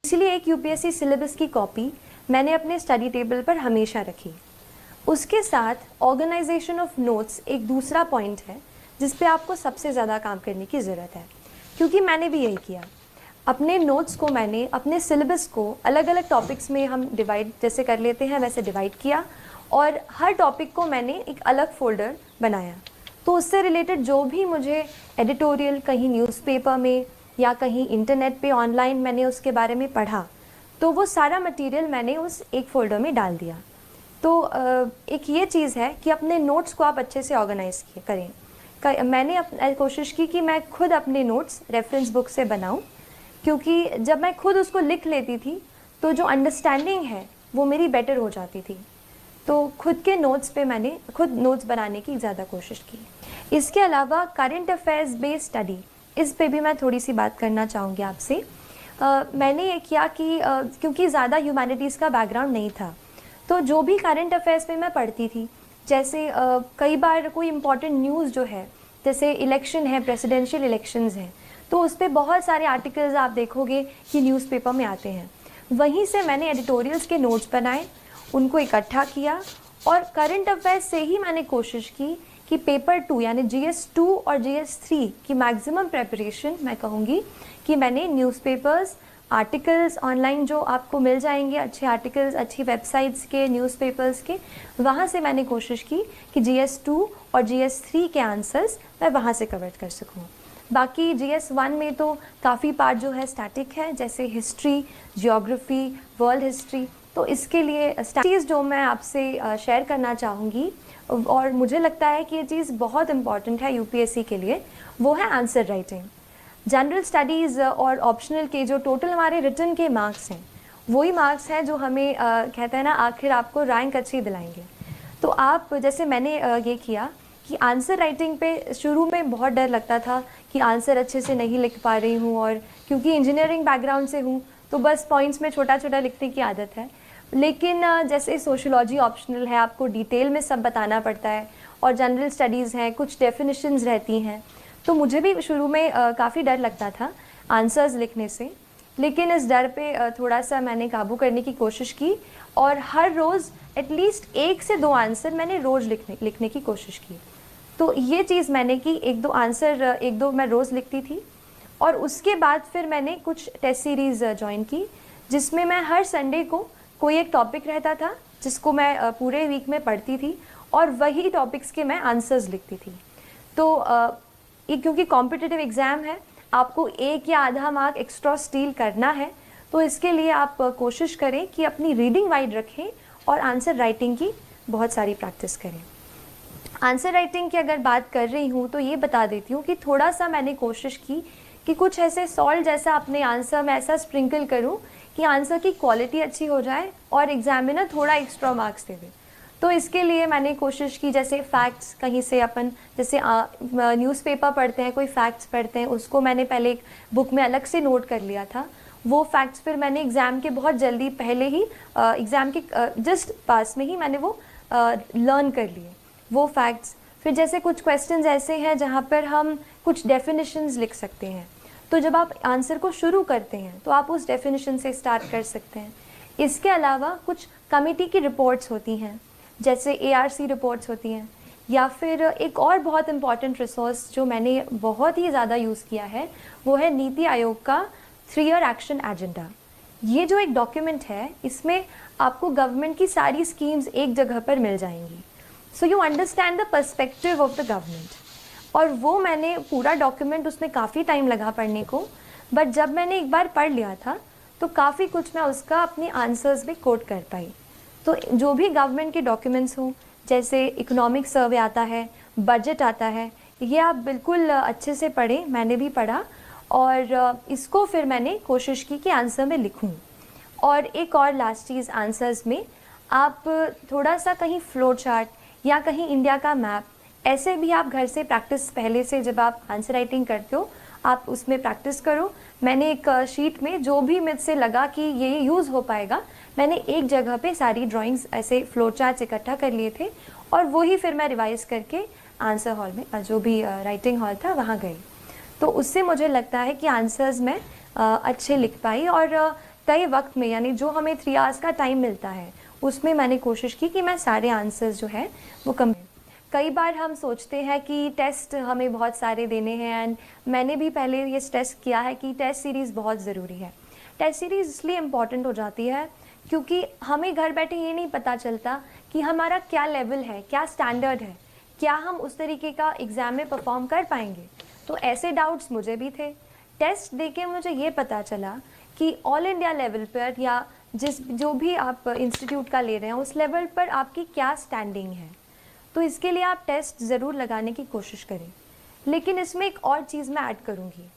इसलिए एक UPSC syllabus की कॉपी मैंने अपने स्टडी टेबल पर हमेशा रखी। उसके साथ ऑर्गेनाइजेशन ऑफ नोट्स एक दूसरा पॉइंट है जिस पे आपको सबसे ज़्यादा काम करने की ज़रूरत है, क्योंकि मैंने भी यही किया। अपने नोट्स को मैंने अपने सिलेबस को अलग अलग टॉपिक्स में हम डिवाइड जैसे कर लेते हैं वैसे डिवाइड किया, और हर टॉपिक को मैंने एक अलग फोल्डर बनाया। तो उससे रिलेटेड जो भी मुझे एडिटोरियल कहीं न्यूज़पेपर में या कहीं इंटरनेट पे ऑनलाइन मैंने उसके बारे में पढ़ा, तो वो सारा मटेरियल मैंने उस एक फ़ोल्डर में डाल दिया। तो एक ये चीज़ है कि अपने नोट्स को आप अच्छे से ऑर्गेनाइज करें। मैंने कोशिश की कि मैं खुद अपने नोट्स रेफरेंस बुक से बनाऊं, क्योंकि जब मैं खुद उसको लिख लेती थी तो जो अंडरस्टैंडिंग है वो मेरी बेटर हो जाती थी। तो खुद के नोट्स पे मैंने खुद नोट्स बनाने की ज़्यादा कोशिश की। इसके अलावा करंट अफेयर्स बेस्ड स्टडी, इस पे भी मैं थोड़ी सी बात करना चाहूँगी आपसे। मैंने ये किया कि क्योंकि ज़्यादा ह्यूमैनिटीज़ का बैकग्राउंड नहीं था, तो जो भी करंट अफेयर्स में मैं पढ़ती थी, जैसे कई बार कोई इम्पॉर्टेंट न्यूज़ जो है, जैसे इलेक्शन है, प्रेसिडेंशियल इलेक्शंस हैं, तो उस पर बहुत सारे आर्टिकल्स आप देखोगे कि न्यूज़पेपर में आते हैं। वहीं से मैंने एडिटोरियल्स के नोट्स बनाए, उनको इकट्ठा किया, और करंट अफेयर्स से ही मैंने कोशिश की कि पेपर 2 यानी GS2 और GS3 की मैक्सिमम प्रेपरेशन मैं कहूँगी कि मैंने न्यूज़पेपर्स, आर्टिकल्स ऑनलाइन जो आपको मिल जाएंगे, अच्छे आर्टिकल्स अच्छी वेबसाइट्स के, न्यूज़पेपर्स के, वहाँ से मैंने कोशिश की कि GS2 और GS3 के आंसर्स मैं वहाँ से कवर कर सकूँ। बाकी GS1 में तो काफ़ी पार्ट जो है स्टैटिक है, जैसे हिस्ट्री, जियोग्राफी, वर्ल्ड हिस्ट्री। तो इसके लिए चीज़ जो मैं आपसे शेयर करना चाहूँगी, और मुझे लगता है कि ये चीज़ बहुत इम्पॉर्टेंट है यूपीएससी के लिए, वो है आंसर राइटिंग। जनरल स्टडीज़ और ऑप्शनल के जो टोटल हमारे रिटन के मार्क्स हैं, वही मार्क्स हैं जो हमें कहते हैं ना आखिर आपको रैंक अच्छी दिलाएंगे। तो आप जैसे मैंने ये किया कि आंसर राइटिंग पे शुरू में बहुत डर लगता था कि आंसर अच्छे से नहीं लिख पा रही हूँ, और क्योंकि इंजीनियरिंग बैकग्राउंड से हूँ तो बस पॉइंट्स में छोटा छोटा लिखने की आदत है। लेकिन जैसे सोशियोलॉजी ऑप्शनल है, आपको डिटेल में सब बताना पड़ता है, और जनरल स्टडीज़ हैं, कुछ डेफिनेशंस रहती हैं, तो मुझे भी शुरू में काफ़ी डर लगता था आंसर्स लिखने से। लेकिन इस डर पे थोड़ा सा मैंने काबू करने की कोशिश की, और हर रोज़ एटलीस्ट 1 से 2 आंसर मैंने रोज़ लिखने की कोशिश की। तो ये चीज़ मैंने की, 1-2 आंसर 1-2 मैं रोज़ लिखती थी। और उसके बाद फिर मैंने कुछ टेस्ट सीरीज़ ज्वाइन की, जिसमें मैं हर संडे को कोई एक टॉपिक रहता था जिसको मैं पूरे वीक में पढ़ती थी, और वही टॉपिक्स के मैं आंसर्स लिखती थी। तो क्योंकि कॉम्पिटिटिव एग्ज़ाम है, आपको 1 या आधा मार्क एक्स्ट्रा स्टील करना है, तो इसके लिए आप कोशिश करें कि अपनी रीडिंग वाइड रखें और आंसर राइटिंग की बहुत सारी प्रैक्टिस करें। आंसर राइटिंग की अगर बात कर रही हूँ तो ये बता देती हूँ कि थोड़ा सा मैंने कोशिश की कि कुछ ऐसे सॉल्ट जैसा अपने आंसर में ऐसा स्प्रिंकल करूँ कि आंसर की क्वालिटी अच्छी हो जाए और एग्जामिनर थोड़ा एक्स्ट्रा मार्क्स दे दे। तो इसके लिए मैंने कोशिश की, जैसे फैक्ट्स कहीं से अपन जैसे न्यूज़पेपर पढ़ते हैं, कोई फैक्ट्स पढ़ते हैं, उसको मैंने पहले एक बुक में अलग से नोट कर लिया था। वो फैक्ट्स फिर मैंने एग्ज़ाम के बहुत जल्दी पहले ही एग्ज़ाम के जस्ट पास में ही मैंने वो लर्न कर लिए वो फैक्ट्स। फिर जैसे कुछ क्वेश्चंस ऐसे हैं जहाँ पर हम कुछ डेफिनेशंस लिख सकते हैं, तो जब आप आंसर को शुरू करते हैं तो आप उस डेफिनेशन से स्टार्ट कर सकते हैं। इसके अलावा कुछ कमिटी की रिपोर्ट्स होती हैं, जैसे ARC रिपोर्ट्स होती हैं, या फिर एक और बहुत इम्पॉर्टेंट रिसोर्स जो मैंने बहुत ही ज़्यादा यूज़ किया है वो है नीति आयोग का 3-year एक्शन एजेंडा। ये जो एक डॉक्यूमेंट है, इसमें आपको गवर्नमेंट की सारी स्कीम्स एक जगह पर मिल जाएंगी, so you understand the perspective of the government. और वो मैंने पूरा डॉक्यूमेंट, उसमें काफ़ी टाइम लगा पढ़ने को, बट जब मैंने एक बार पढ़ लिया था तो काफ़ी कुछ मैं उसका अपने आंसर्स में कोट कर पाई। तो जो भी गवर्नमेंट के डॉक्यूमेंट्स हों, जैसे इकोनॉमिक सर्वे आता है, बजट आता है, ये आप बिल्कुल अच्छे से पढ़ें। मैंने भी पढ़ा और इसको फिर मैंने कोशिश की कि आंसर में लिखूं। और एक और लास्ट चीज़, आंसर्स में आप थोड़ा सा कहीं फ्लो चार्ट या कहीं इंडिया का मैप, ऐसे भी आप घर से प्रैक्टिस, पहले से जब आप आंसर राइटिंग करते हो आप उसमें प्रैक्टिस करो। मैंने एक शीट में जो भी मुझसे लगा कि ये यूज़ हो पाएगा, मैंने एक जगह पे सारी ड्राइंग्स ऐसे फ्लो चार्ट्स इकट्ठा कर लिए थे, और वही फिर मैं रिवाइज़ करके आंसर हॉल में, जो भी राइटिंग हॉल था, वहाँ गई। तो उससे मुझे लगता है कि आंसर्स मैं अच्छे लिख पाई। और तय वक्त में, यानी जो हमें 3 आवर्स का टाइम मिलता है, उसमें मैंने कोशिश की कि मैं सारे आंसर्स जो है वो कई बार हम सोचते हैं कि टेस्ट हमें बहुत सारे देने हैं, एंड मैंने भी पहले ये टेस्ट किया है कि टेस्ट सीरीज़ बहुत ज़रूरी है। टेस्ट सीरीज़ इसलिए इम्पॉर्टेंट हो जाती है क्योंकि हमें घर बैठे ये नहीं पता चलता कि हमारा क्या लेवल है, क्या स्टैंडर्ड है, क्या हम उस तरीके का एग्ज़ाम में परफॉर्म कर पाएंगे। तो ऐसे डाउट्स मुझे भी थे। टेस्ट देके मुझे ये पता चला कि ऑल इंडिया लेवल पर या जो भी आप इंस्टीट्यूट का ले रहे हैं उस लेवल पर आपकी क्या स्टैंडिंग है। तो इसके लिए आप टेस्ट ज़रूर लगाने की कोशिश करें। लेकिन इसमें एक और चीज़ मैं ऐड करूँगी।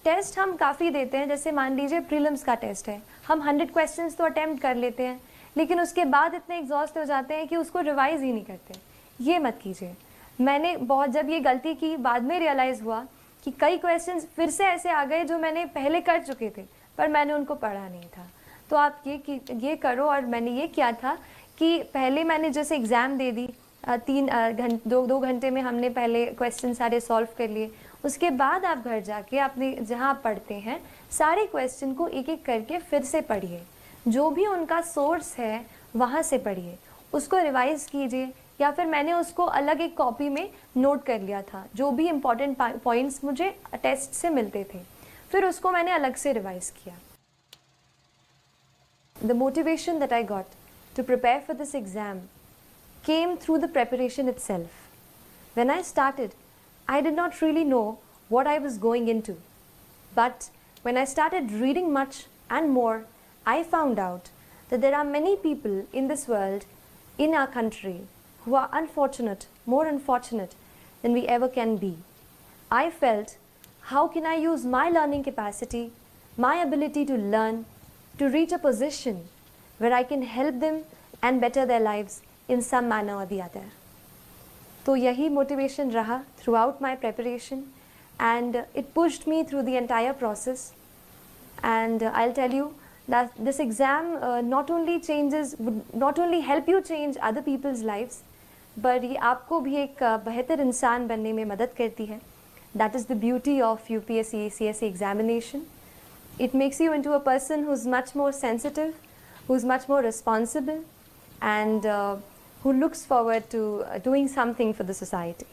टेस्ट हम काफ़ी देते हैं, जैसे मान लीजिए प्रीलिम्स का टेस्ट है, हम 100 क्वेश्चंस तो अटेम्प्ट कर लेते हैं, लेकिन उसके बाद इतने एग्जॉस्ट हो जाते हैं कि उसको रिवाइज़ ही नहीं करते। ये मत कीजिए। मैंने जब ये गलती की, बाद में रियलाइज़ हुआ कि कई क्वेश्चंस फिर से ऐसे आ गए जो मैंने पहले कर चुके थे, पर मैंने उनको पढ़ा नहीं था। तो आप ये करो। और मैंने ये किया था कि पहले मैंने जैसे एग्ज़ाम दे दी, 2 घंटे में हमने पहले क्वेश्चन सारे सॉल्व कर लिए। उसके बाद आप घर जाके अपने जहाँ आप पढ़ते हैं सारे क्वेश्चन को एक एक करके फिर से पढ़िए, जो भी उनका सोर्स है वहाँ से पढ़िए, उसको रिवाइज़ कीजिए, या फिर मैंने उसको अलग एक कॉपी में नोट कर लिया था, जो भी इम्पॉर्टेंट पॉइंट्स मुझे टेस्ट से मिलते थे, फिर उसको मैंने अलग से रिवाइज़ किया। The motivation that I got to prepare for this exam came through the preparation itself. When I started, I did not really know what I was going into. But when I started reading much and more, I found out that there are many people in this world, in our country, who are unfortunate, more unfortunate than we ever can be. I felt, how can I use my learning capacity, my ability to learn, to reach a position where I can help them and better their lives in some manner or the other. तो यही motivation रहा throughout my preparation, and it pushed me through the entire process. And I'll tell you that this exam not only help you change other people's lives, but ये आपको भी एक बेहतर इंसान बनने में मदद करती है. That is the beauty of UPSC CSE examination. It makes you into a person who's much more sensitive, who's much more responsible, and who looks forward to doing something for the society.